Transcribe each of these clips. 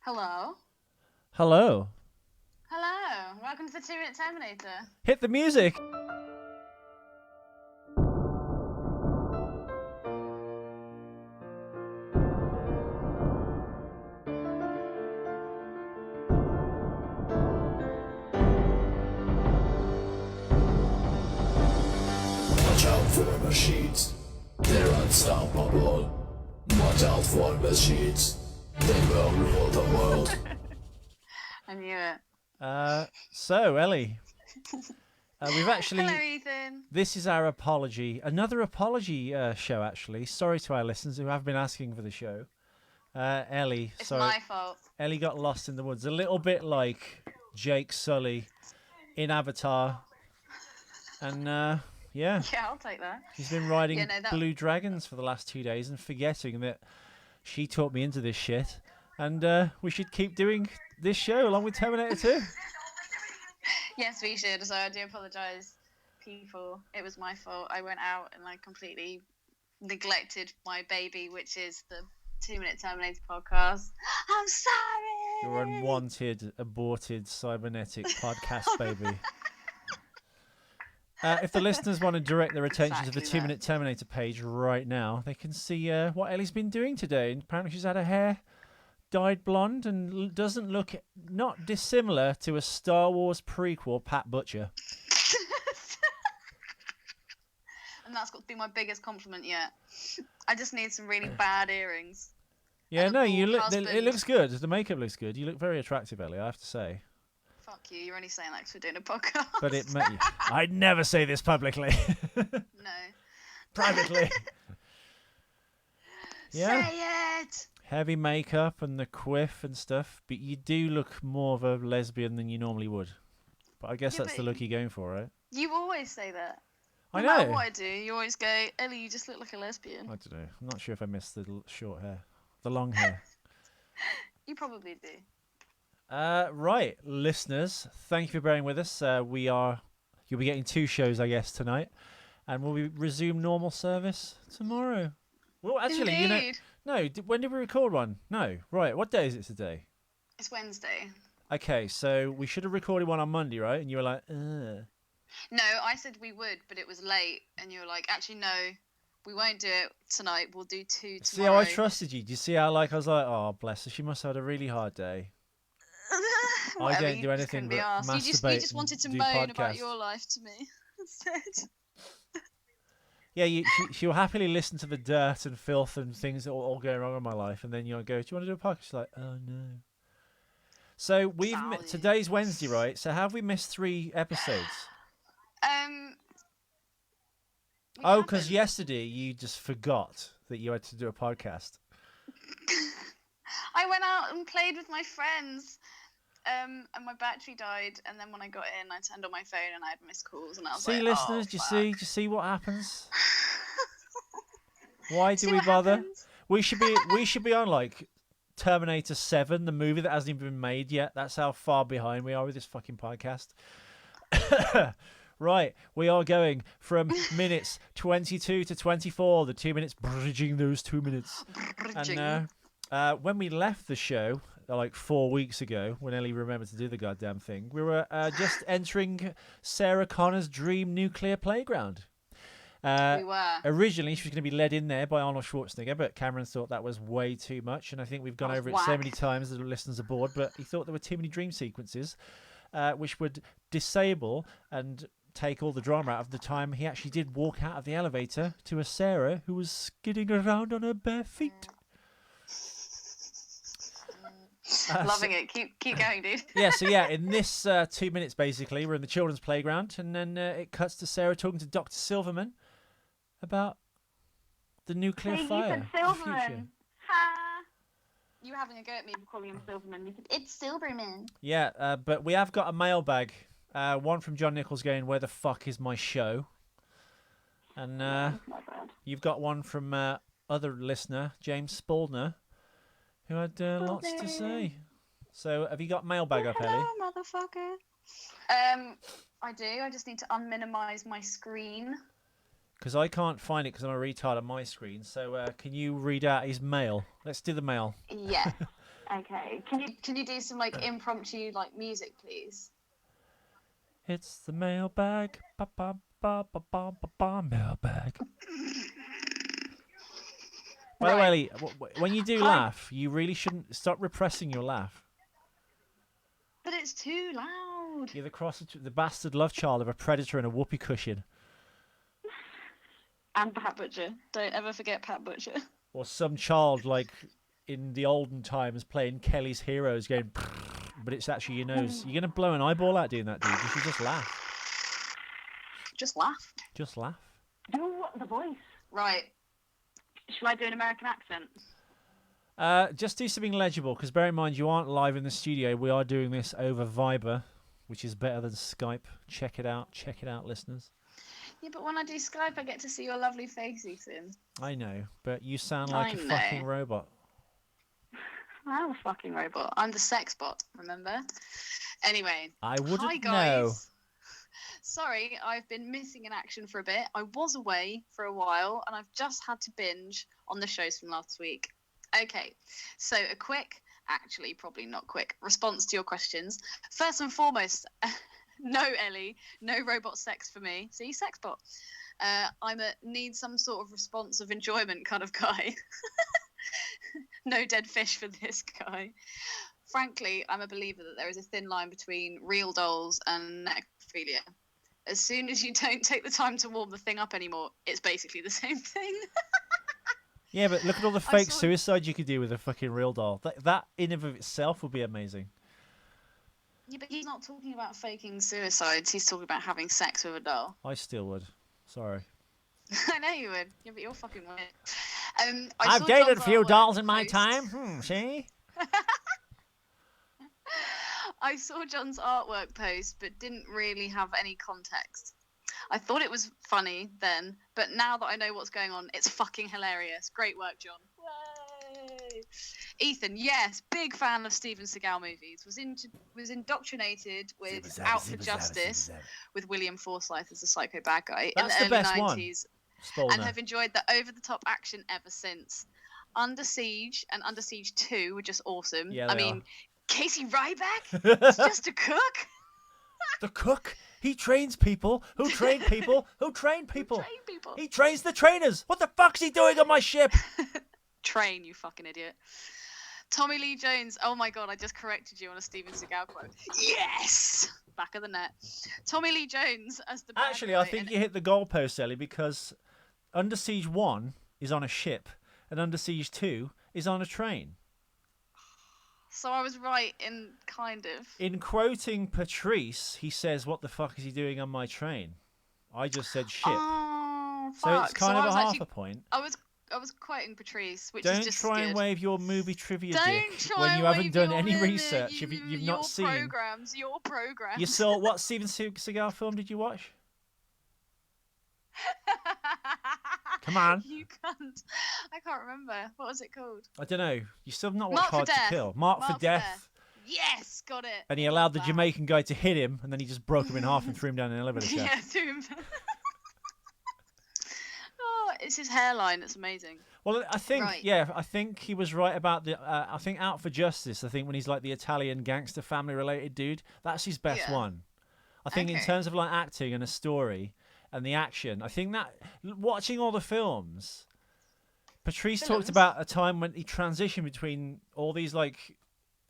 Hello. Hello. Hello. Welcome to the 2-Minute Terminator. Hit the music. Watch out for machines, they're unstoppable. Watch out for machines, they will rule the world. I knew it. So, Ellie, we've actually... Hello, Ethan. This is our apology. Another apology show, actually. Sorry to our listeners who have been asking for the show. Ellie, It's sorry. my fault. Ellie got lost in the woods. A little bit like Jake Sully in Avatar. And, yeah. Yeah, I'll take that. She's been riding blue dragons for the last 2 days and forgetting that she taught me into this shit. And we should keep doing this show along with Terminator 2. Yes, we should. So I do apologise, people. It was my fault. I went out and I completely neglected my baby, which is the 2-Minute Terminator podcast. I'm sorry. Your unwanted, aborted, cybernetic podcast baby. If the listeners want to direct their attention to the 2-Minute Terminator page right now, they can see what Ellie's been doing today. And apparently she's had her hair dyed blonde and doesn't look not dissimilar to a Star Wars prequel, Pat Butcher. And that's got to be my biggest compliment yet. I just need some really bad earrings. Yeah, no, you look. It looks good. The makeup looks good. You look very attractive, Ellie, I have to say. Fuck you. You're only saying that because we're doing a podcast. But I'd never say this publicly. No. Privately. Yeah. Say it! Heavy makeup and the quiff and stuff, but you do look more of a lesbian than you normally would. But I guess that's the look you're going for, right? You always say that. I No know. matter what I do, you always go, Ellie, you just look like a lesbian. I don't know. I'm not sure if I missed the short hair. The long hair. You probably do. Right, listeners, thank you for bearing with us. You'll be getting 2 shows, I guess, tonight. And we'll resume normal service tomorrow. Well, actually, Indeed. when did we record one? No. Right, what day is it today? It's Wednesday. Okay, so we should have recorded one on Monday, right? And you were like, ugh. No, I said we would, but it was late. And you were like, actually, no, we won't do it tonight. We'll do 2 tomorrow. See how I trusted you? Do you see how I was like, oh, bless her. She must have had a really hard day. I don't do anything but masturbate. You just wanted to moan about your life to me instead. Yeah, she'll happily listen to the dirt and filth and things that are all going wrong in my life, and then you'll go, do you want to do a podcast? She's like, oh, no. So today's Wednesday, right? So have we missed 3 episodes? Oh, because yesterday you just forgot that you had to do a podcast. I went out and played with my friends, and my battery died. And then when I got in, I turned on my phone and I had missed calls. And I was like, listeners, oh, do you see what happens? Why do we bother? We should be on like Terminator 7, the movie that hasn't even been made yet. That's how far behind we are with this fucking podcast. Right, we are going from minutes 22 to 24. The 2 minutes, bridging those 2 minutes. And when we left the show, like 4 weeks ago, when Ellie remembered to do the goddamn thing, we were just entering Sarah Connor's dream nuclear playground. We were. Originally, she was going to be led in there by Arnold Schwarzenegger, but Cameron thought that was way too much, and I think we've gone over it so many times that the listeners are bored, but he thought there were too many dream sequences, which would disable and take all the drama out of the time he actually did walk out of the elevator to a Sarah who was skidding around on her bare feet. Loving it. Keep going, dude. In this 2 minutes, basically, we're in the children's playground, and then it cuts to Sarah talking to Dr. Silverman about the nuclear fire. Silverman. Ha! You were having a go at me for calling him Silverman. You said, it's Silverman. Yeah, but we have got a mailbag. One from John Nichols going, where the fuck is my show? And you've got one from other listener, James Spaldner, who had lots to say. So have you got mailbag up, Ellie? Motherfucker. I do. I just need to unminimize my screen. Because I can't find it because I'm a retard on my screen. So can you read out his mail? Let's do the mail. Yeah. Okay. Can you do some like impromptu like music, please? It's the mailbag. Ba ba ba ba ba ba ba mailbag. By the way, Ellie, when you do laugh, you really shouldn't stop repressing your laugh. But it's too loud. You're the bastard love child of a predator and a whoopee cushion. And Pat Butcher. Don't ever forget Pat Butcher. Or some child like in the olden times playing Kelly's Heroes going, but it's actually your nose. You're going to blow an eyeball out doing that, dude. You should just laugh. Just laugh. Just laugh. Do the voice. Right. Shall I do an American accent? Just do something legible, because bear in mind you aren't live in the studio. We are doing this over Viber, which is better than Skype. Check it out. Check it out, listeners. Yeah, but when I do Skype, I get to see your lovely face, Ethan. I know, but you sound like a fucking robot. I'm a fucking robot. I'm the sex bot, remember? Anyway. I wouldn't Hi, guys. know. Sorry, I've been missing in action for a bit. I was away for a while, and I've just had to binge on the shows from last week. Okay, so a quick, actually probably not quick, response to your questions. First and foremost, no, Ellie, no robot sex for me. See, sex bot. I'm a need some sort of response of enjoyment kind of guy. No dead fish for this guy. Frankly, I'm a believer that there is a thin line between real dolls and necrophilia. As soon as you don't take the time to warm the thing up anymore, it's basically the same thing. Yeah, but look at all the fake suicide you could do with a fucking real doll. That in and of itself would be amazing. Yeah, but he's not talking about faking suicides. He's talking about having sex with a doll. I still would. Sorry. I know you would. Yeah, but you're fucking weird. I've dated a few dolls in my time. See? I saw John's artwork post, but didn't really have any context. I thought it was funny then, but now that I know what's going on, it's fucking hilarious. Great work, John. Yay! Ethan, yes, big fan of Steven Seagal movies. Was indoctrinated with Out for Justice with William Forsythe as the psycho bad guy in the early 90s. And have enjoyed the over-the-top action ever since. Under Siege and Under Siege 2 were just awesome. Yeah, I mean, Casey Ryback is just a cook. The cook? He trains people who train people who train people. He trains the trainers. What the fuck's he doing on my ship? Train, you fucking idiot. Tommy Lee Jones. Oh my god, I just corrected you on a Steven Seagal quote. Yes! Back of the net. Tommy Lee Jones as the bad Actually, guy I think you hit the goalpost, Ellie, because Under Siege 1 is on a ship and Under Siege 2 is on a train. So I was right in kind of. In quoting Patrice, he says, "What the fuck is he doing on my train?" I just said ship. Oh, fuck. So it's kind of a half a point. I was quoting Patrice, which Don't is just try and good. wave your movie trivia dick try when you haven't wave done your any movie, research. You've not seen. Your programs. You saw what Steven Seagal film did you watch? Come on. You can't. I can't remember. What was it called? I don't know. You still have not watched Mark for Hard to Death. Kill. Mark for Death. Yes, got it. And he allowed the Jamaican guy to hit him, and then he just broke him in half and threw him down an elevator shaft. Yeah, threw him. Oh, it's his hairline. It's amazing. Well, I think, I think he was right about the. I think Out for Justice. I think when he's like the Italian gangster family related dude, that's his best one. I think in terms of like acting and a story and the action, I think that watching all the films, Patrice talked about a time when he transitioned between all these like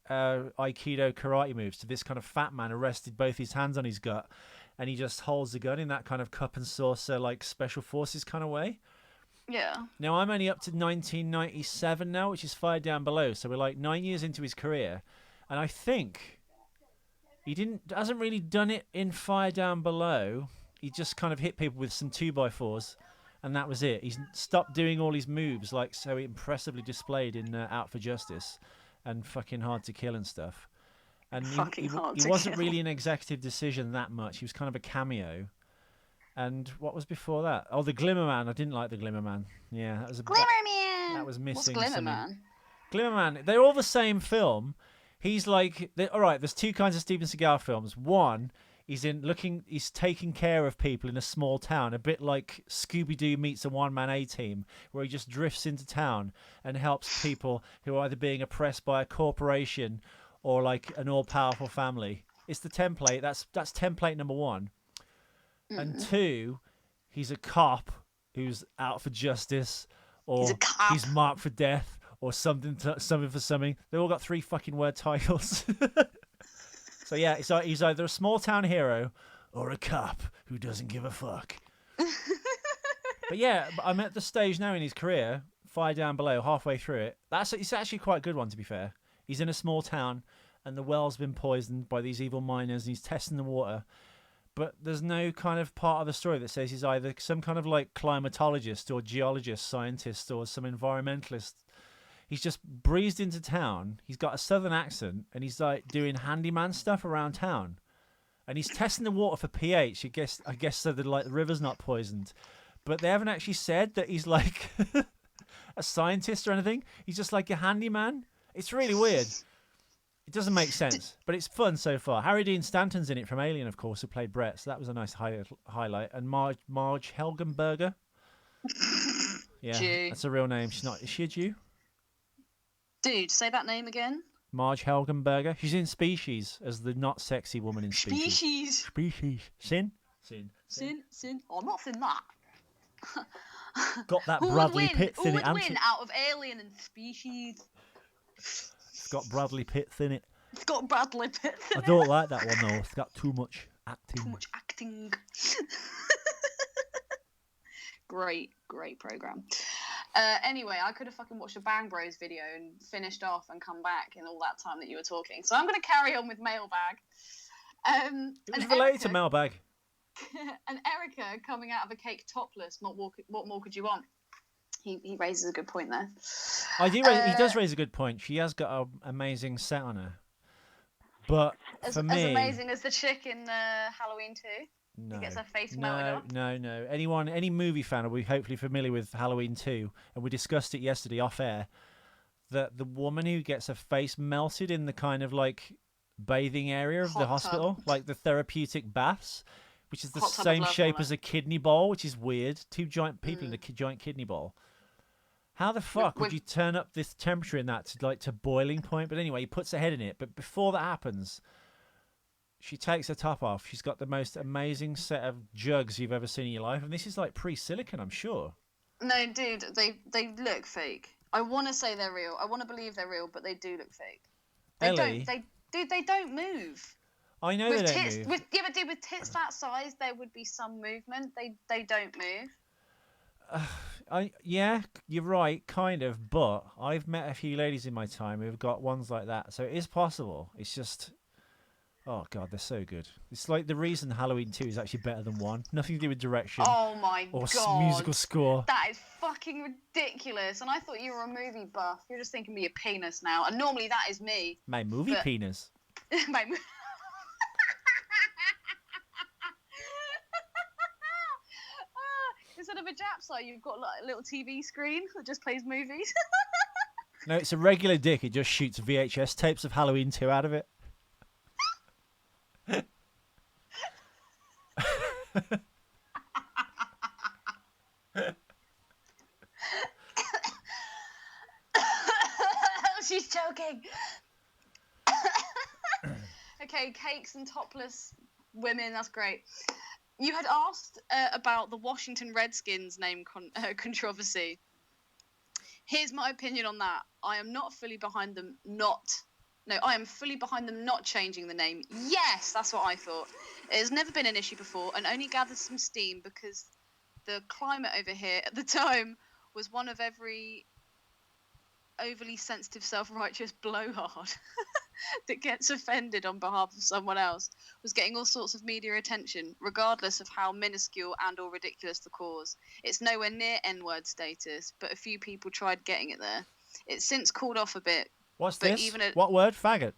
Aikido karate moves to this kind of fat man arrested both his hands on his gut, and he just holds the gun in that kind of cup and saucer like special forces kind of way. Yeah. Now I'm only up to 1997 now, which is Fire Down Below, so we're like 9 years into his career, and I think he hasn't really done it in Fire Down Below. He just kind of hit people with some 2x4s, and that was it. He's stopped doing all his moves like so impressively displayed in Out for Justice and fucking Hard to Kill and stuff. And he wasn't really an executive decision that much. He was kind of a cameo. And what was before that? Oh, the Glimmer Man. I didn't like the Glimmer Man. Yeah, that was a Glimmer Man. That was missing. What's Glimmer Man? Glimmer Man. They're all the same film. He's like, all right. There's two kinds of Steven Seagal films. One He's taking care of people in a small town, a bit like Scooby-Doo meets a one-man A-team, where he just drifts into town and helps people who are either being oppressed by a corporation or like an all-powerful family. It's the template. That's template number 1. And 2, he's a cop who's out for justice, or he's marked for death, or something for something. They all got 3 fucking word titles. So yeah, he's either a small town hero or a cop who doesn't give a fuck. But yeah, I'm at the stage now in his career, far down below, halfway through it. It's actually quite a good one, to be fair. He's in a small town, and the well's been poisoned by these evil miners, and he's testing the water. But there's no kind of part of the story that says he's either some kind of like climatologist or geologist, scientist, or some environmentalist. He's just breezed into town. He's got a southern accent, and he's like doing handyman stuff around town. And he's testing the water for pH. I guess so that like the river's not poisoned. But they haven't actually said that he's like a scientist or anything. He's just like a handyman. It's really weird. It doesn't make sense, but it's fun so far. Harry Dean Stanton's in it from Alien, of course, who played Brett. So that was a nice highlight. And Marge Helgenberger. Yeah, Jew. That's a real name. Is she a Jew? Dude, say that name again. Marge Helgenberger. She's in Species as the not sexy woman in Species. Sin. I'm not in that. Got that Bradley Pitt in it. Who would win out of Alien and Species? It's got Bradley Pitt in it. It's got Bradley Pitt in it. I don't like that one though. It's got too much acting. Great program. Anyway, I could have fucking watched a Bang Bros video and finished off and come back in all that time that you were talking. So I'm going to carry on with Mailbag. It was related to Mailbag. And Erica coming out of a cake topless. What more could you want? He raises a good point there. He does raise a good point. She has got an amazing set on her. But for me... As amazing as the chick in Halloween 2? No, he gets her face melted off? No. Any movie fan will be hopefully familiar with Halloween 2, and we discussed it yesterday off air, that the woman who gets her face melted in the kind of like bathing area of the hospital, like the therapeutic baths, which is the same shape as a kidney bowl, which is weird. 2 giant people in a giant kidney bowl. How the fuck would you turn up this temperature in that to boiling point? But anyway, he puts her head in it. But before that happens, she takes her top off. She's got the most amazing set of jugs you've ever seen in your life. And this is like pre-silicon, I'm sure. No, dude, they look fake. I want to say they're real. I want to believe they're real, but they do look fake. Ellie, They don't move. I know they don't move. With tits that size, there would be some movement. They don't move. Yeah, you're right, kind of. But I've met a few ladies in my time who've got ones like that, so it is possible. It's just, oh god, they're so good. It's like the reason Halloween 2 is actually better than 1. Nothing to do with direction. Oh my god, musical score. That is fucking ridiculous. And I thought you were a movie buff. You're just thinking of your penis now. And normally that is me. My movie penis. My Instead of a Jap site, you've got like a little TV screen that just plays movies. No, it's a regular dick. It just shoots VHS tapes of Halloween 2 out of it. She's choking. Okay, cakes and topless women, that's great. You had asked about the Washington Redskins name controversy. Here's my opinion on that. I am not fully behind them I am fully behind them not changing the name. Yes, that's what I thought. It has never been an issue before and only gathered some steam because the climate over here at the time was one of every overly sensitive, self-righteous blowhard that gets offended on behalf of someone else was getting all sorts of media attention, regardless of how minuscule and or ridiculous the cause. It's nowhere near N-word status, but a few people tried getting it there. It's since cooled off a bit. What's this? What word? Faggot?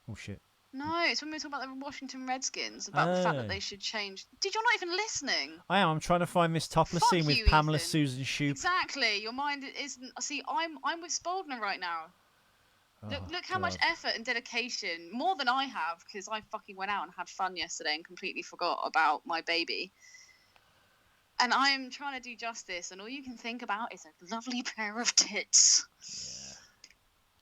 Oh, shit. No, it's when we were talking about the Washington Redskins, about the fact that they should change. Did you're not even listening? I am. I'm trying to find this topless scene with Pamela Susan Shoop. Exactly. Your mind isn't. See, I'm with Spaldner right now. Look how much effort and dedication, more than I have, because I fucking went out and had fun yesterday and completely forgot about my baby. And I'm trying to do justice, and all you can think about is a lovely pair of tits. Yeah.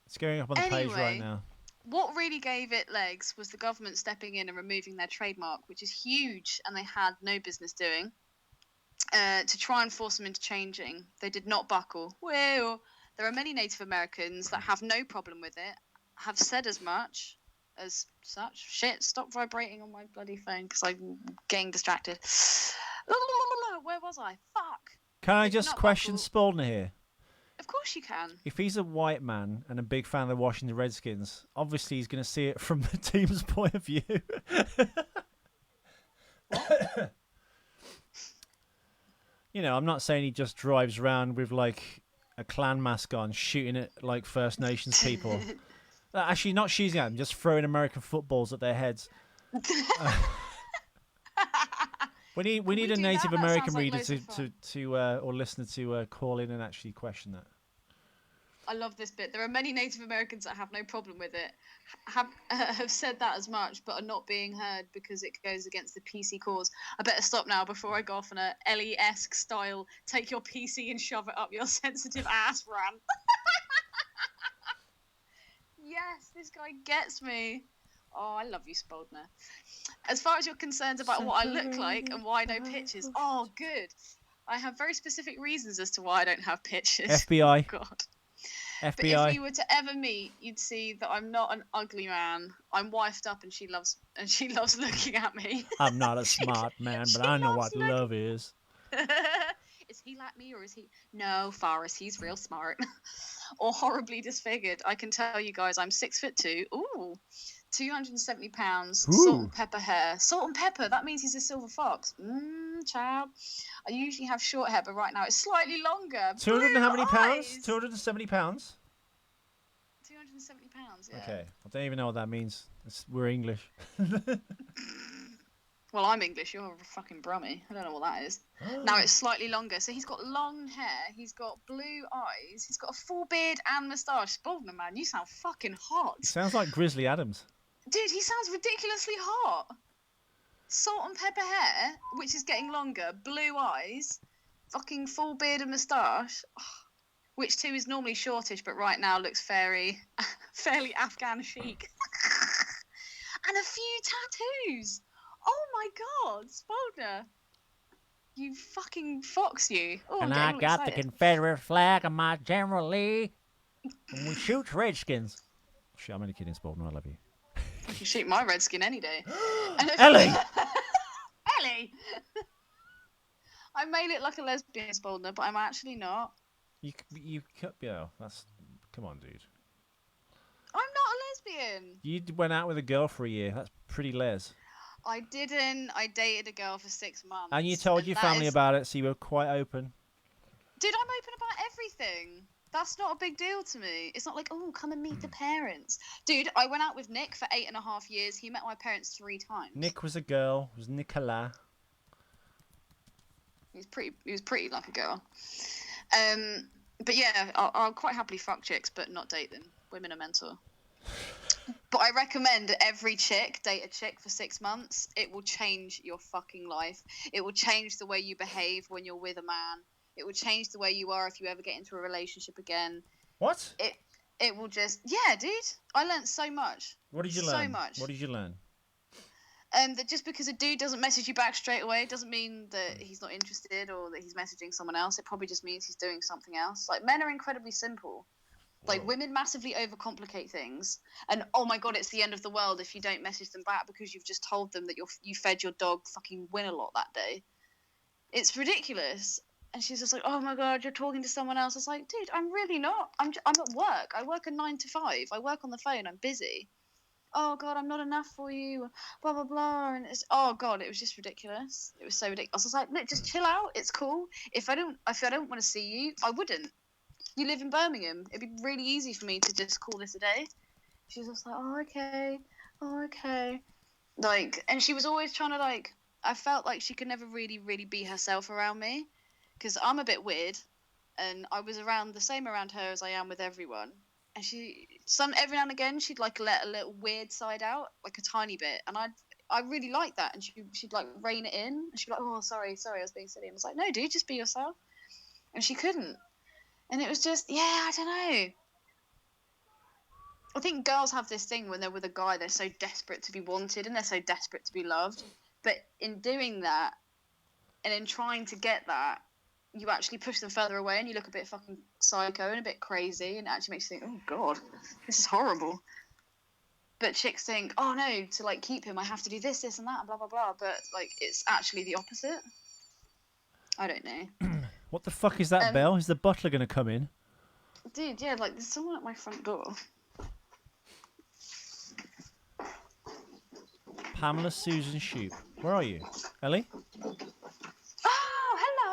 It's going up on the page right now. What really gave it legs was the government stepping in and removing their trademark, which is huge, and they had no business doing, to try and force them into changing. They did not buckle. Well, there are many Native Americans that have no problem with it, have said as much as such. Shit, stop vibrating on my bloody phone because I'm getting distracted. Where was I? Fuck. Can I just question Spalding here? Of course you can. If he's a white man and a big fan of the Washington Redskins, obviously he's going to see it from the team's point of view. You know, I'm not saying he just drives around with like a clan mask on, shooting at like First Nations people. Actually, not shooting at them, just throwing American footballs at their heads. We need a Native American reader or listener to call in and actually question that. I love this bit. There are many Native Americans that have no problem with it, have said that as much, but are not being heard because it goes against the PC cause. I better stop now before I go off on a Ellie-esque style, take your PC and shove it up your sensitive ass rant. Yes, this guy gets me. Oh, I love you, Spaldner. As far as you're concerned about what I look like and why no pictures, oh, good. I have very specific reasons as to why I don't have pictures. FBI. Oh, God. FBI. But if you were to ever meet, you'd see that I'm not an ugly man. I'm wifed up, and she loves looking at me. I'm not a smart man, but I know what love is. Is he like me, or is he? No, Forrest, he's real smart. Or horribly disfigured. I can tell you guys, I'm 6'2". Ooh. 270 pounds, salt and pepper hair. Salt and pepper, that means he's a silver fox. Child. I usually have short hair, but right now it's slightly longer. 200 and how many pounds? 270 pounds? 270 pounds, yeah. Okay, I don't even know what that means. We're English. Well, I'm English, you're a fucking Brummie. I don't know what that is. Now it's slightly longer. So he's got long hair, he's got blue eyes, he's got a full beard and moustache. Spalding, man, you sound fucking hot. He sounds like Grizzly Adams. Dude, he sounds ridiculously hot. Salt and pepper hair, which is getting longer, blue eyes, fucking full beard and moustache, which too is normally shortish, but right now looks fairly Afghan chic. And a few tattoos. Oh my God, Spaldner. You fucking fox, you. Oh, and I got excited. The Confederate flag on my General Lee. And we shoot Redskins. Shit, I'm only kidding, Spaldner. I love you. I can shoot my redskin any day. Ellie! Ellie! I may look like a lesbian, Spaldner, but I'm actually not. Yeah, that's... Come on, dude. I'm not a lesbian. You went out with a girl for a year. That's pretty les. I didn't. I dated a girl for 6 months. And you told your family about it, so you were quite open. Dude, I'm open about everything. That's not a big deal to me. It's not like, oh, come and meet the parents. Dude, I went out with Nick for 8.5 years. He met my parents 3 times. Nick was a girl. It was Nicola. He was pretty like a girl. But yeah, I'll quite happily fuck chicks, but not date them. Women are mental. But I recommend every chick date a chick for 6 months. It will change your fucking life. It will change the way you behave when you're with a man. It will change the way you are if you ever get into a relationship again. What? It will just... Yeah, dude. I learned so much. What did you learn? So much. What did you learn? That just because a dude doesn't message you back straight away doesn't mean that he's not interested or that he's messaging someone else. It probably just means he's doing something else. Like, men are incredibly simple. Like, Whoa. Women massively overcomplicate things. And, oh my God, it's the end of the world if you don't message them back because you've just told them that you fed your dog fucking Win-A-Lot that day. It's ridiculous. And she's just like, oh my God, you're talking to someone else. I was like, dude, I'm really not. I'm at work. I work a 9 to 5. I work on the phone. I'm busy. Oh God, I'm not enough for you. Blah, blah, blah. And it's, oh God, it was just ridiculous. It was so ridiculous. I was like, look, just chill out. It's cool. If I don't want to see you, I wouldn't. You live in Birmingham. It'd be really easy for me to just call this a day. She's just like, oh, okay. Oh, okay. Like, and she was always trying to, like, I felt like she could never really, really be herself around me. Because I'm a bit weird, and I was the same around her as I am with everyone. And she every now and again she'd like let a little weird side out, like a tiny bit, and I really liked that, and she'd like rein it in, and she'd be like, oh, sorry, I was being silly. And I was like, no, dude, just be yourself. And she couldn't, and it was just, yeah, I don't know. I think girls have this thing when they're with a guy, they're so desperate to be wanted and they're so desperate to be loved, but in doing that and in trying to get that, you actually push them further away, and you look a bit fucking psycho and a bit crazy, and it actually makes you think, oh god, this is horrible. But chicks think, oh no, to like keep him I have to do this and that and blah blah blah, but like it's actually the opposite. I don't know. What the fuck is that bell? Is the butler gonna come in? Dude, yeah, like there's someone at my front door. Pamela Susan Shoop. Where are you? Ellie? Oh, hello.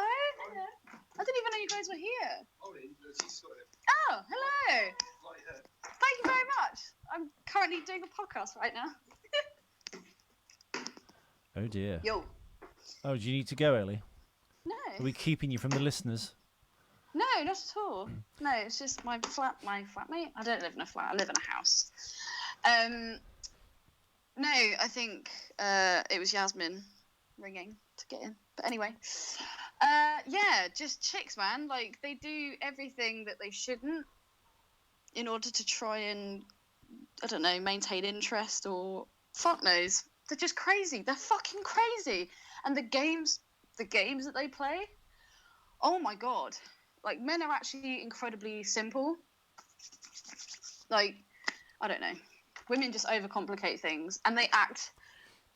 I didn't even know you guys were here. Oh, hello. Thank you very much. I'm currently doing a podcast right now. Oh dear. Yo. Oh, do you need to go, Ellie? No. Are we keeping you from the listeners? No, not at all. No, it's just my flatmate. I don't live in a flat. I live in a house. No, I think it was Yasmin ringing to get in. But anyway, yeah, just chicks, man. Like, they do everything that they shouldn't in order to try and, I don't know, maintain interest or fuck knows. They're just crazy. They're fucking crazy. And the games that they play, oh my god. Like, men are actually incredibly simple. Like, I don't know. Women just overcomplicate things, and they act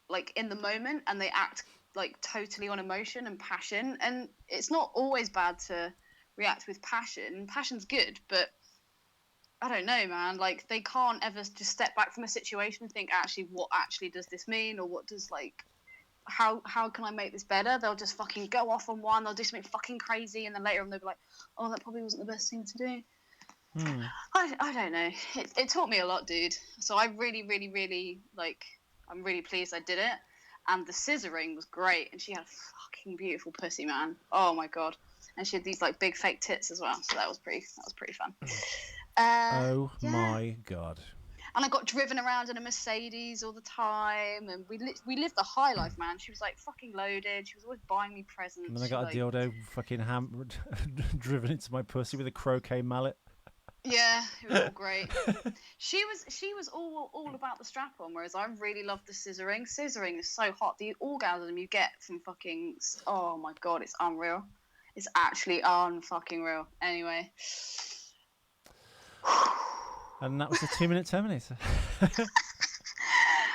like in the moment, and they act like totally on emotion and passion. And it's not always bad to react with passion. Passion's good, but I don't know, man. Like, they can't ever just step back from a situation and think, actually, what actually does this mean, or what does, like, how can I make this better? They'll just fucking go off on one. They'll do something fucking crazy, and then later on they'll be like, oh, that probably wasn't the best thing to do. I don't know. It taught me a lot, dude. So I really, really, really, like, I'm really pleased I did it. And the scissoring was great. And she had a fucking beautiful pussy, man. Oh my god. And she had these like big fake tits as well. So that was pretty fun. Oh yeah. my god. And I got driven around in a Mercedes all the time, and we lived the high life, man. She was like fucking loaded. She was always buying me presents. And then I got a dildo fucking driven into my pussy with a croquet mallet. Yeah, it was all great. She was all about the strap on, whereas I really loved the scissoring. Scissoring is so hot. The orgasm you get from fucking, oh my god, it's unreal. It's actually unfucking real. Anyway. And that was the 2-minute Terminator.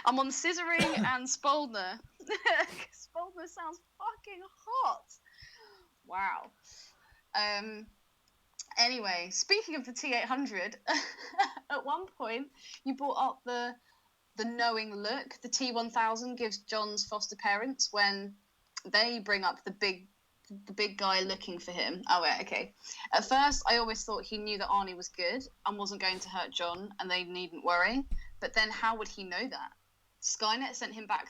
I'm on scissoring and Spoldner. Spoldner sounds fucking hot. Wow. Anyway, speaking of the T800, at one point you brought up the knowing look the T1000 gives John's foster parents when they bring up the big guy looking for him. Oh, yeah, okay. At first, I always thought he knew that Arnie was good and wasn't going to hurt John, and they needn't worry. But then, how would he know that? Skynet sent him back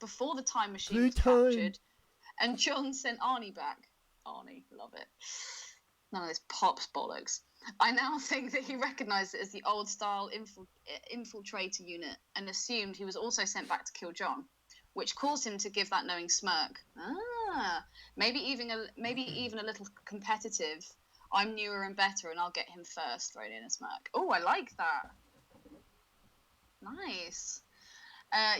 before the time machine was captured, and John sent Arnie back. Arnie, love it. None of this pops bollocks. I now think that he recognised it as the old-style infiltrator unit and assumed he was also sent back to kill John, which caused him to give that knowing smirk. Maybe even a little competitive. I'm newer and better, and I'll get him first. Thrown in a smirk. Oh, I like that. Nice.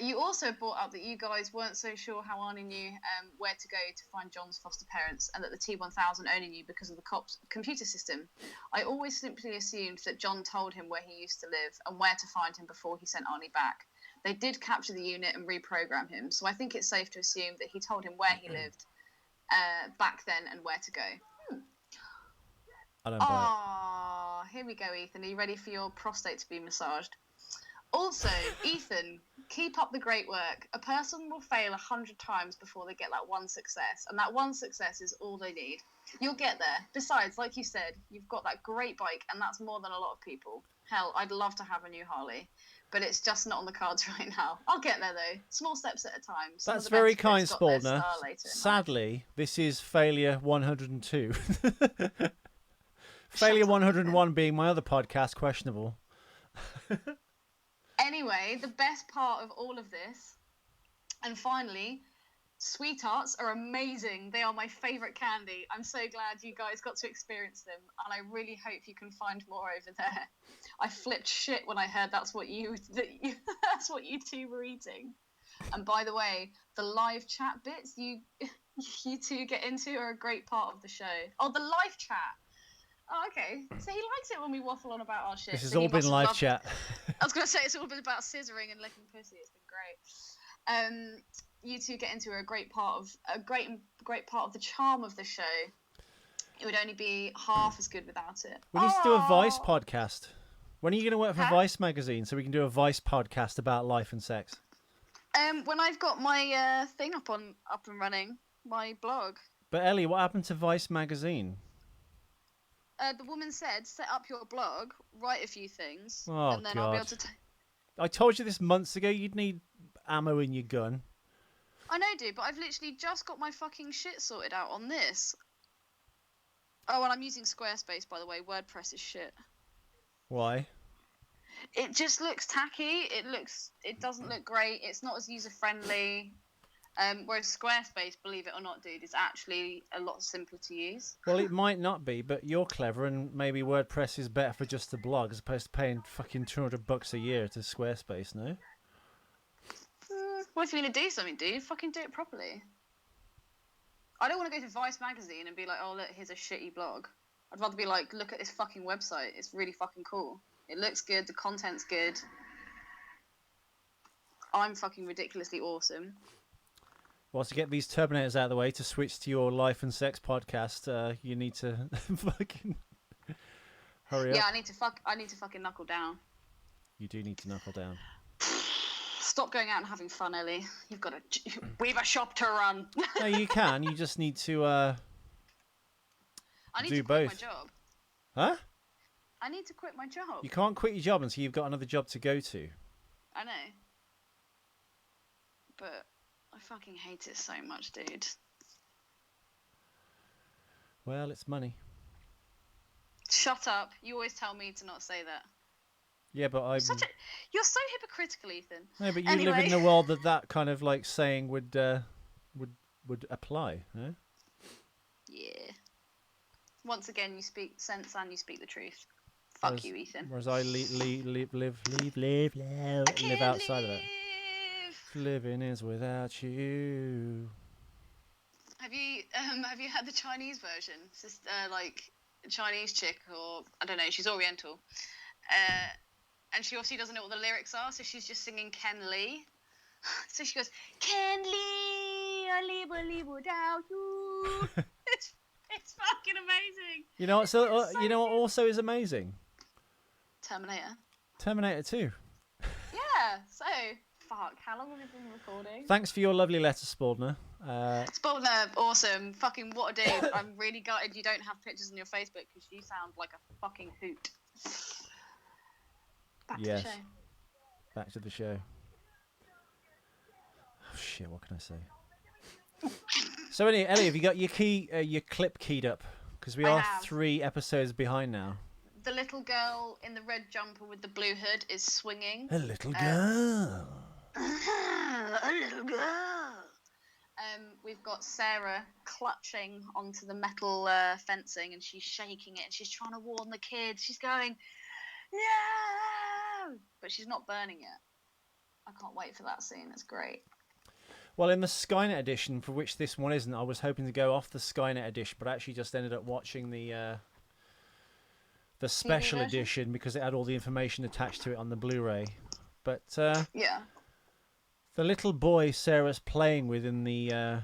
You also brought up that you guys weren't so sure how Arnie knew where to go to find John's foster parents, and that the T1000 only knew because of the computer system. I always simply assumed that John told him where he used to live and where to find him before he sent Arnie back. They did capture the unit and reprogram him, so I think it's safe to assume that he told him where he lived back then and where to go. I don't buy it. Here we go, Ethan. Are you ready for your prostate to be massaged? Also, Ethan, keep up the great work. A person will fail 100 times before they get that one success, and that one success is all they need. You'll get there. Besides, like you said, you've got that great bike, and that's more than a lot of people. Hell, I'd love to have a new Harley, but it's just not on the cards right now. I'll get there, though. Small steps at a time. That's very kind, Spaldner. Sadly, this is failure 102. Failure 101 being my other podcast, questionable. Anyway, the best part of all of this, and finally, sweethearts are amazing. They are my favourite candy. I'm so glad you guys got to experience them, and I really hope you can find more over there. I flipped shit when I heard that's what you two were eating. And by the way, the live chat bits you two get into are a great part of the show. Oh, the live chat. Oh, okay. So he likes it when we waffle on about our shit. This has so all been live chat. I was going to say it's all been about scissoring and licking pussy. It's been great. You two get into a great part of the charm of the show. It would only be half as good without it. We need to do a Vice podcast. When are you going to work for Vice magazine so we can do a Vice podcast about life and sex? When I've got my thing up and running, my blog. But Ellie, what happened to Vice magazine? The woman said, set up your blog, write a few things, Oh, and then God. I'll be able to... I told you this months ago you'd need ammo in your gun. I know, dude, but I've literally just got my fucking shit sorted out on this. Oh, and I'm using Squarespace, by the way. WordPress is shit. Why? It just looks tacky. It doesn't look great. It's not as user-friendly. Whereas Squarespace, believe it or not, dude, is actually a lot simpler to use. Well, it might not be, but you're clever, and maybe WordPress is better for just the blog as opposed to paying fucking $200 a year to Squarespace, no? Well, if you're going to do something, dude, fucking do it properly. I don't want to go to Vice magazine and be like, oh, look, here's a shitty blog. I'd rather be like, look at this fucking website. It's really fucking cool. It looks good. The content's good. I'm fucking ridiculously awesome. Well, to get these Terminators out of the way, to switch to your life and sex podcast, you need to fucking hurry up. Yeah, I need to fucking knuckle down. You do need to knuckle down. Stop going out and having fun, Ellie. We've a shop to run. No, you can. You just need to I need do to quit both. my job. Huh? I need to quit my job. You can't quit your job until you've got another job to go to. I know. But I fucking hate it so much, dude. Well, it's money. Shut up. You always tell me to not say that. Yeah, but I'm... You're so hypocritical, Ethan. No, but you Anyway. live in a world that kind of like saying would apply, no? Yeah. Once again, you speak sense and you speak the truth. Fuck you, Ethan. Whereas I live outside of that. Living is without you. Have you had the Chinese version? It's just like a Chinese chick, or I don't know, she's Oriental. And she obviously doesn't know what the lyrics are, so she's just singing Ken Lee. So she goes, Ken Lee, I live without you. it's fucking amazing. You know what? So you know what also is amazing? Terminator 2. Yeah. So fuck. How long have we been recording? Thanks for your lovely letter, Spaldner. Spaldner, awesome. Fucking what a dude. I'm really gutted you don't have pictures on your Facebook because you sound like a fucking hoot. Back to the show. Back to the show. Oh, shit, what can I say? So anyway, Ellie, have you got your clip keyed up? Because we are 3 episodes behind now. The little girl in the red jumper with the blue hood is swinging. A little girl. A little girl. We've got Sarah clutching onto the metal fencing, and she's shaking it, and she's trying to warn the kids. She's going, no! But she's not burning it. I can't wait for that scene. It's great. Well, in the Skynet edition, for which this one isn't, I was hoping to go off the Skynet edition, but I actually just ended up watching the special edition because it had all the information attached to it on the Blu-ray. But yeah, the little boy Sarah's playing with in the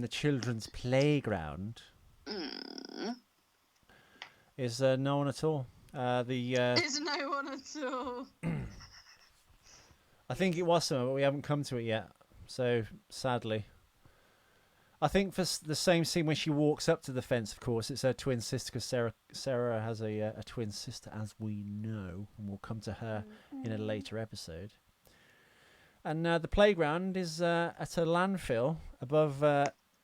children's playground is no one at all. There's no one at all. I think it was someone, but we haven't come to it yet. So, sadly. I think for the same scene when she walks up to the fence, of course, it's her twin sister, because Sarah has a twin sister, as we know, and we'll come to her in a later episode. And the playground is at a landfill above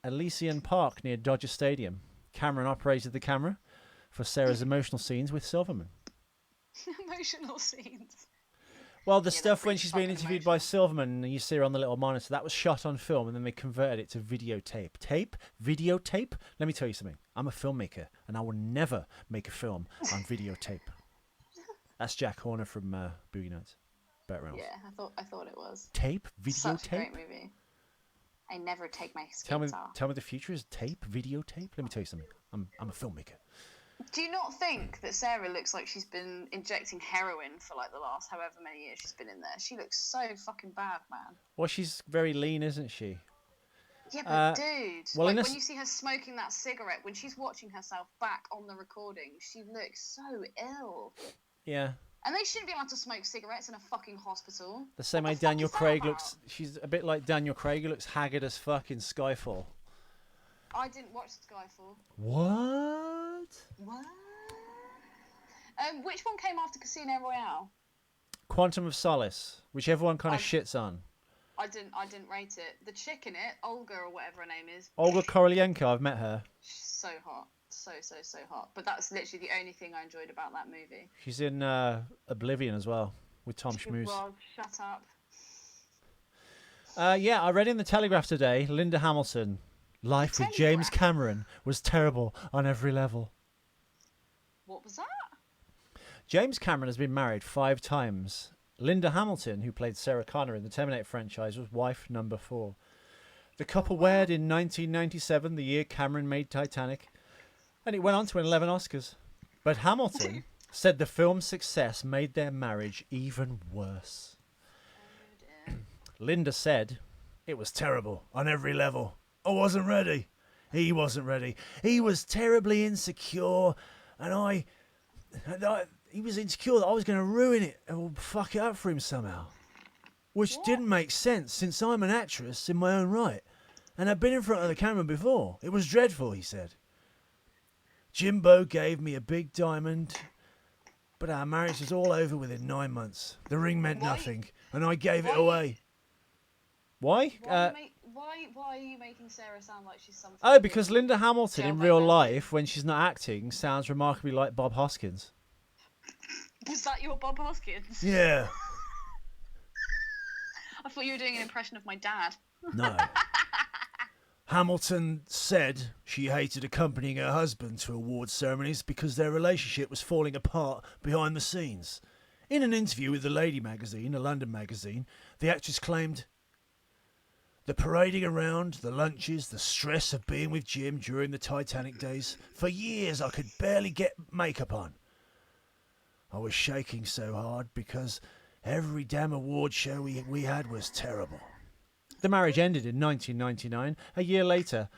Elysian Park near Dodger Stadium. Cameron operated the camera. for Sarah's emotional scenes with Silverman. Emotional scenes. Well, the Yeah, stuff when that's she's being fucking interviewed by Silverman and you see her on the little monitor, that was shot on film and then they converted it to videotape. Videotape? Let me tell you something. I'm a filmmaker and I will never make a film on videotape. That's Jack Horner from Boogie Nights. Burt Reynolds. Yeah, I thought it was. Tape? Videotape? Such a great movie. I never take my skates off. Tell me the future is tape? Videotape? Let me tell you something. I'm a filmmaker. Do you not think that Sarah looks like she's been injecting heroin for like the last however many years she's been in there? She looks so fucking bad, man. Well, she's very lean, isn't she? Yeah, but dude, well, like, when you see her smoking that cigarette, when she's watching herself back on the recording, she looks so ill. Yeah. And they shouldn't be allowed to smoke cigarettes in a fucking hospital. The same way Daniel Craig looks. She's a bit like Daniel Craig, who looks haggard as fuck in Skyfall. I didn't watch Skyfall. What? Which one came after Casino Royale? Quantum of Solace, which everyone kind of shits on. I didn't rate it. The chick in it, Olga or whatever her name is. Olga Korolenko, I've met her. She's so hot. So hot. But that's literally the only thing I enjoyed about that movie. She's in Oblivion as well, with Tom Schmooze. Well, shut up. Yeah, I read in the Telegraph today, Linda Hamilton, life with James Cameron was terrible on every level. What was that? James Cameron has been married 5 times. Linda Hamilton, who played Sarah Connor in the Terminator franchise, was wife number 4. The couple wed in 1997, the year Cameron made Titanic, and it went on to win 11 Oscars. But Hamilton said the film's success made their marriage even worse. Oh, dear. Linda said, "It was terrible on every level. I wasn't ready. He wasn't ready. He was terribly insecure, and he was insecure that I was going to ruin it or fuck it up for him somehow. Which didn't make sense since I'm an actress in my own right. And I've been in front of the camera before. It was dreadful," he said. "Jimbo gave me a big diamond, but our marriage was all over within 9 months. The ring meant nothing, and I gave it away." Why? Why are you making Sarah sound like she's something? Oh, because Linda Hamilton in real life, when she's not acting, sounds remarkably like Bob Hoskins. Was that your Bob Hoskins? Yeah. I thought you were doing an impression of my dad. No. Hamilton said she hated accompanying her husband to award ceremonies because their relationship was falling apart behind the scenes. In an interview with the Lady magazine, a London magazine, the actress claimed, "The parading around, the lunches, the stress of being with Jim during the Titanic days. For years I could barely get makeup on. I was shaking so hard because every damn award show we had was terrible." The marriage ended in 1999, a year later.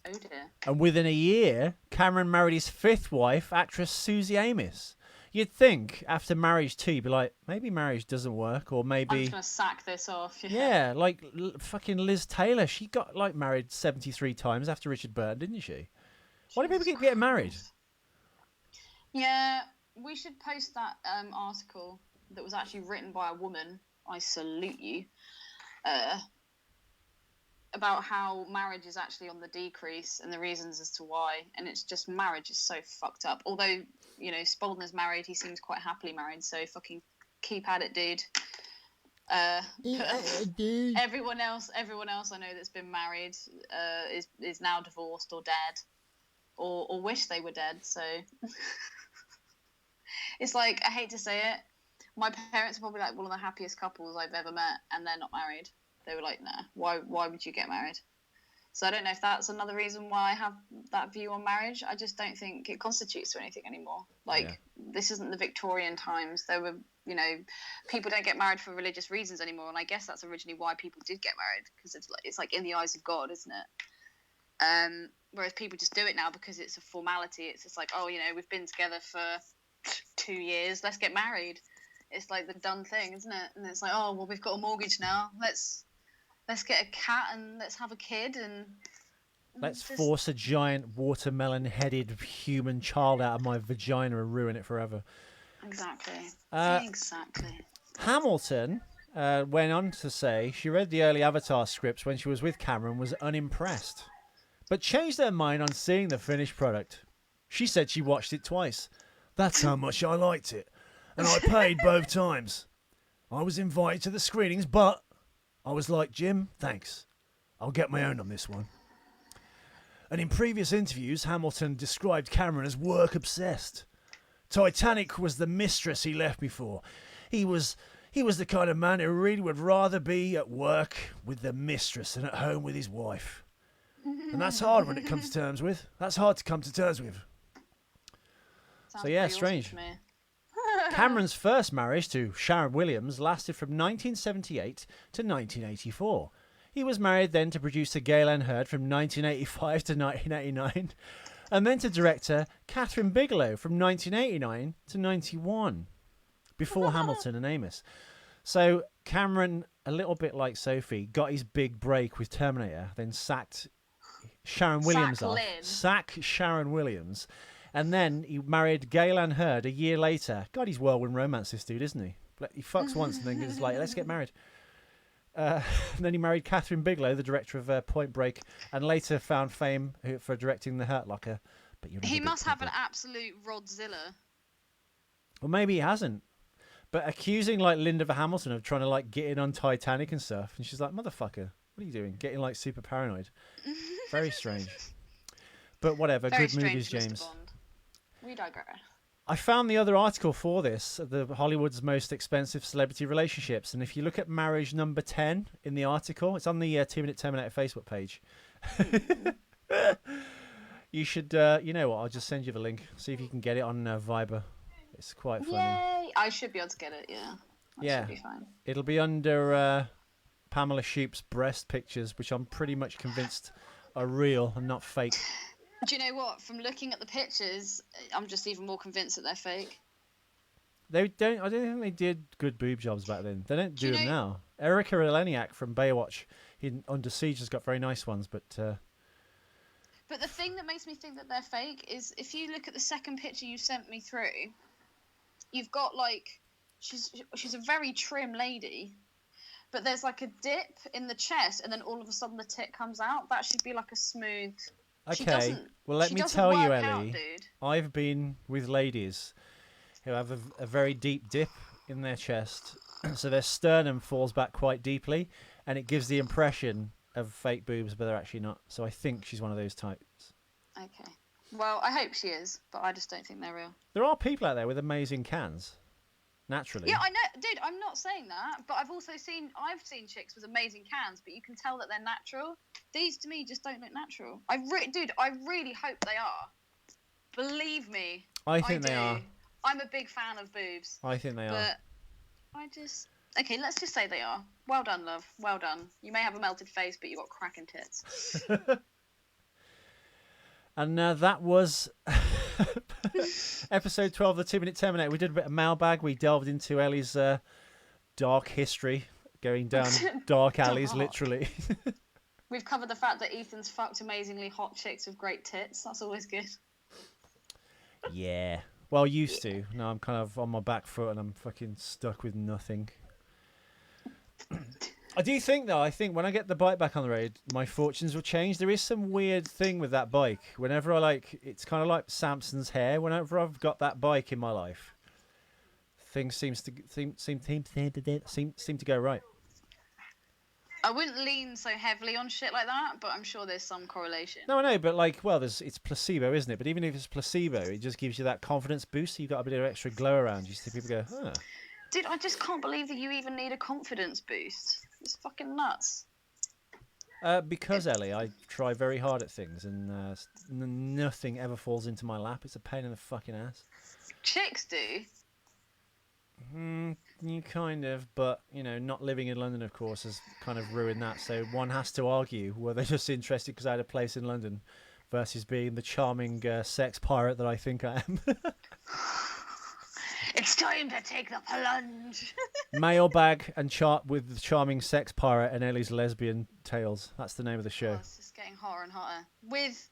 Oh dear. And within a year, Cameron married his 5th wife, actress Susie Amis. You'd think after marriage too, you'd be like, maybe marriage doesn't work, or maybe... I'm just going to sack this off. Yeah, like fucking Liz Taylor. She got like married 73 times after Richard Burton, didn't she? Why do people keep getting married? Yeah, we should post that article that was actually written by a woman. I salute you. About how marriage is actually on the decrease and the reasons as to why. And it's just marriage is so fucked up. Although, you know, Spalding married, he seems quite happily married. So fucking keep at it, dude. Dude. Everyone else I know that's been married is now divorced or dead, or wish they were dead. So it's like, I hate to say it, my parents are probably like one of the happiest couples I've ever met, and they're not married. They were like, nah, why would you get married? So I don't know if that's another reason why I have that view on marriage. I just don't think it constitutes to anything anymore. Like, This isn't the Victorian times. There were, you know, people don't get married for religious reasons anymore, and I guess that's originally why people did get married, because it's like in the eyes of God, isn't it? Whereas people just do it now because it's a formality. It's just like, oh, you know, we've been together for 2 years, let's get married. It's like the done thing, isn't it? And it's like, oh, well, we've got a mortgage now. Let's get a cat and let's have a kid and let's force a giant watermelon-headed human child out of my vagina and ruin it forever. Exactly. Exactly. Hamilton went on to say she read the early Avatar scripts when she was with Cameron, was unimpressed. but changed their mind on seeing the finished product. She said she watched it twice. That's how much I liked it. And I paid both times. I was invited to the screenings, but I was like, Jim, thanks. I'll get my own on this one. And in previous interviews, Hamilton described Cameron as work-obsessed. Titanic was the mistress he left me for. He was the kind of man who really would rather be at work with the mistress than at home with his wife. And that's hard when it comes to terms with. That's hard to come to terms with. Sounds So yeah, pretty awesome strange. to me. Cameron's first marriage to Sharon Williams lasted from 1978 to 1984. He was married then to producer Gail Ann Hurd from 1985 to 1989, and then to director Catherine Bigelow from 1989 to 91, before Hamilton and Amos. So Cameron, a little bit like Sophie, got his big break with Terminator, then sacked Sharon Williams off. Sack Sharon Williams. And then he married Gail Ann Hurd a year later. God, he's whirlwind romance, this dude, isn't he? He fucks once and then is like, let's get married. And then he married Catherine Bigelow, the director of Point Break, and later found fame for directing The Hurt Locker. But He must have an absolute Rodzilla. Well, maybe he hasn't. But accusing like Linda Hamilton of trying to like get in on Titanic and stuff, and she's like, motherfucker, what are you doing? Getting like super paranoid. Very strange. But whatever, Very good movies, strange, Mr. James. Bond. We digress. I found the other article for this, the Hollywood's most expensive celebrity relationships, and if you look at marriage number 10 in the article, it's on the 2 Minute Terminator Facebook page. You should, you know what, I'll just send you the link, see if you can get it on Viber. It's quite funny. Yay! I should be able to get it, yeah. That should be fine. It'll be under Pamela Shoop's breast pictures, which I'm pretty much convinced are real and not fake. Do you know what? From looking at the pictures, I'm just even more convinced that they're fake. They don't. I don't think they did good boob jobs back then. They don't do them know... now. Erica Eleniak from Baywatch in Under Siege has got very nice ones, but. But the thing that makes me think that they're fake is if you look at the second picture you sent me through, you've got like she's a very trim lady, but there's like a dip in the chest, and then all of a sudden the tit comes out. That should be like a smooth. Okay, well let me tell you, Ellie, out, I've been with ladies who have a very deep dip in their chest, so their sternum falls back quite deeply, and it gives the impression of fake boobs, but they're actually not. So I think she's one of those types. Okay, well I hope she is, but I just don't think they're real. There are people out there with amazing cans, naturally. Yeah, I know, dude. I'm not saying that, but I've seen chicks with amazing cans, but you can tell that they're natural. These to me just don't look natural. I really hope they are. Believe me. I think they are. I'm a big fan of boobs. I think they are. But okay, let's just say they are. Well done, love. Well done. You may have a melted face, but you got cracking tits. And that was episode 12 of the 2 Minute Terminator. We did a bit of mailbag. We delved into Ellie's dark history, going down dark alleys, literally. We've covered the fact that Ethan's fucked amazingly hot chicks with great tits. That's always good. Yeah. Well, used to. Now I'm kind of on my back foot and I'm fucking stuck with nothing. I do think, though, when I get the bike back on the road, my fortunes will change. There is some weird thing with that bike. Whenever it's kind of like Samson's hair. Whenever I've got that bike in my life, things seem to go right. I wouldn't lean so heavily on shit like that, but I'm sure there's some correlation. No, I know, but it's placebo, isn't it? But even if it's placebo, it just gives you that confidence boost. So you've got a bit of extra glow around you. So people go, huh. Dude, I just can't believe that you even need a confidence boost. It's fucking nuts. Because, Ellie, I try very hard at things and nothing ever falls into my lap. It's a pain in the fucking ass. Chicks do. You kind of, but, not living in London, of course, has kind of ruined that. So one has to argue whether they're just interested because I had a place in London versus being the charming sex pirate that I think I am. It's time to take the plunge. Mailbag and chart with the charming sex pirate and Ellie's lesbian tales. That's the name of the show. Oh, it's just getting hotter and hotter. With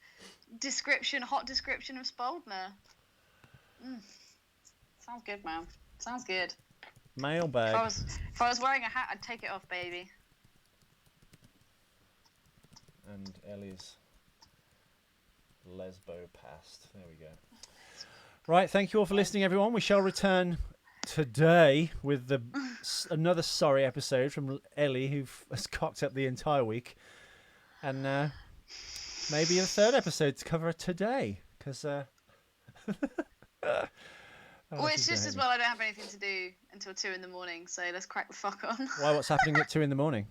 hot description of Spaldner. Sounds good, man. Sounds good. Mailbag. If I was wearing a hat, I'd take it off, baby. And Ellie's Lesbo past. There we go. Right, thank you all for listening, everyone. We shall return today with another sorry episode from Ellie, who has cocked up the entire week. And maybe a third episode to cover today. Because... well, it's just as well I don't have anything to do until 2 in the morning, so let's crack the fuck on. Why? What's happening at 2 in the morning?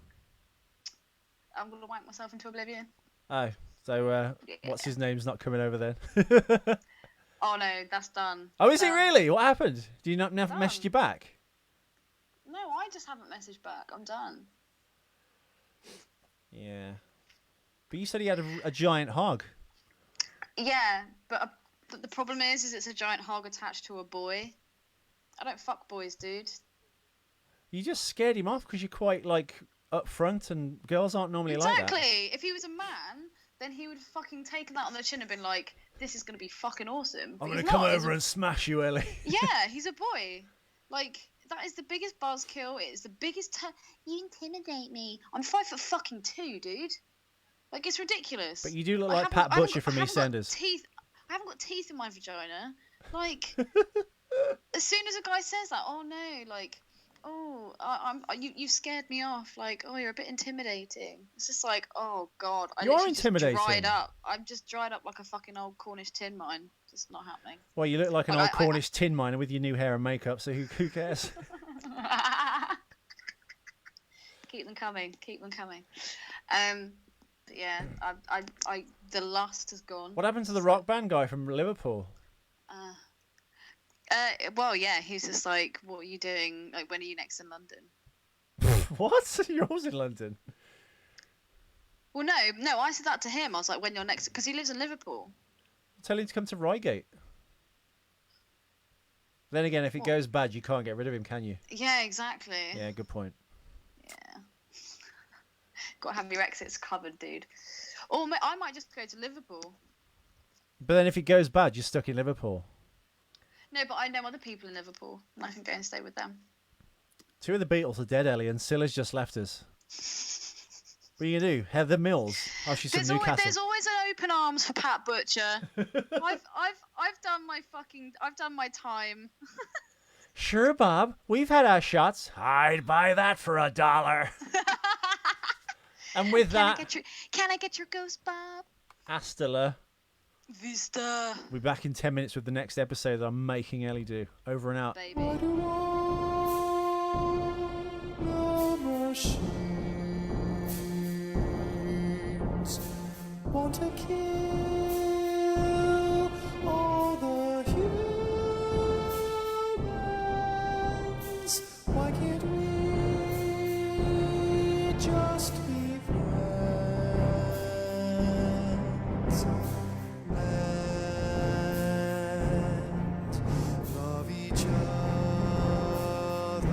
I'm going to wank myself into oblivion. Oh, so what's his name's not coming over then? Oh no, that's done. Oh, is it really? What happened? Do you not never messaged you back? No, I just haven't messaged back. I'm done. Yeah. But you said he had a giant hog. Yeah, but the problem is it's a giant hog attached to a boy. I don't fuck boys, dude. You just scared him off because you're quite, like, upfront and girls aren't normally like that. Exactly. If he was a man, then he would fucking taken that on the chin and been like, this is going to be fucking awesome. I'm going to come over and smash you, Ellie. Yeah, he's a boy. Like, that is the biggest buzzkill. It is the biggest... You intimidate me. I'm 5'2", dude. Like, it's ridiculous. But you do look like Pat Butcher from EastEnders. I haven't got teeth in my vagina. Like, as soon as a guy says that, oh no, like, oh, you scared me off. Like, oh, you're a bit intimidating. It's just like, oh god, You're intimidating. Just dried up. I'm just dried up like a fucking old Cornish tin mine. Just not happening. Well, you look like an old Cornish tin miner with your new hair and makeup. So who cares? Keep them coming. Keep them coming. Yeah, the lust has gone. What happened to the rock band guy from Liverpool? Well, yeah, he's just like, what are you doing? Like, when are you next in London? What? You're always in London. Well, no, I said that to him. I was like, when you're next, because he lives in Liverpool. Tell him to come to Reigate. Then again, if it goes bad, you can't get rid of him, can you? Yeah, exactly. Yeah, good point. Yeah. Got to have your exits covered, dude. Or I might just go to Liverpool. But then if it goes bad, you're stuck in Liverpool. No, but I know other people in Liverpool, and I can go and stay with them. 2 of the Beatles are dead, Ellie, and Scylla's just left us. What are you going to do? Heather Mills? Oh, she's from Newcastle. There's always an open arms for Pat Butcher. I've done my time. Sure, Bob. We've had our shots. I'd buy that for $1. And with that... Can I get your ghost, Bob? Hasta la Vista. We'll be back in 10 minutes with the next episode that I'm making Ellie do. Over and out. Baby. Want to kill all the humans? Why can't we just be friends? And love each other.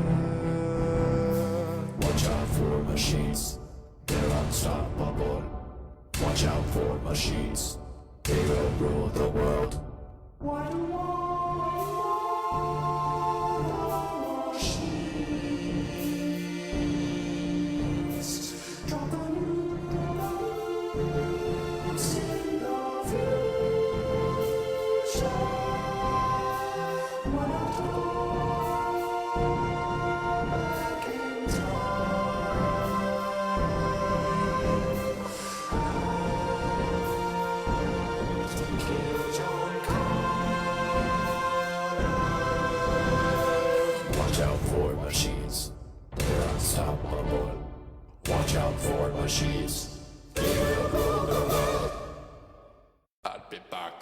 Watch out for machines, they're unstoppable. Watch out for machines, they will rule the world. Why do all machines drop the news in the future? Why not go back in machines, they're unstoppable. Watch out for machines, they will rule the world. I'll be back.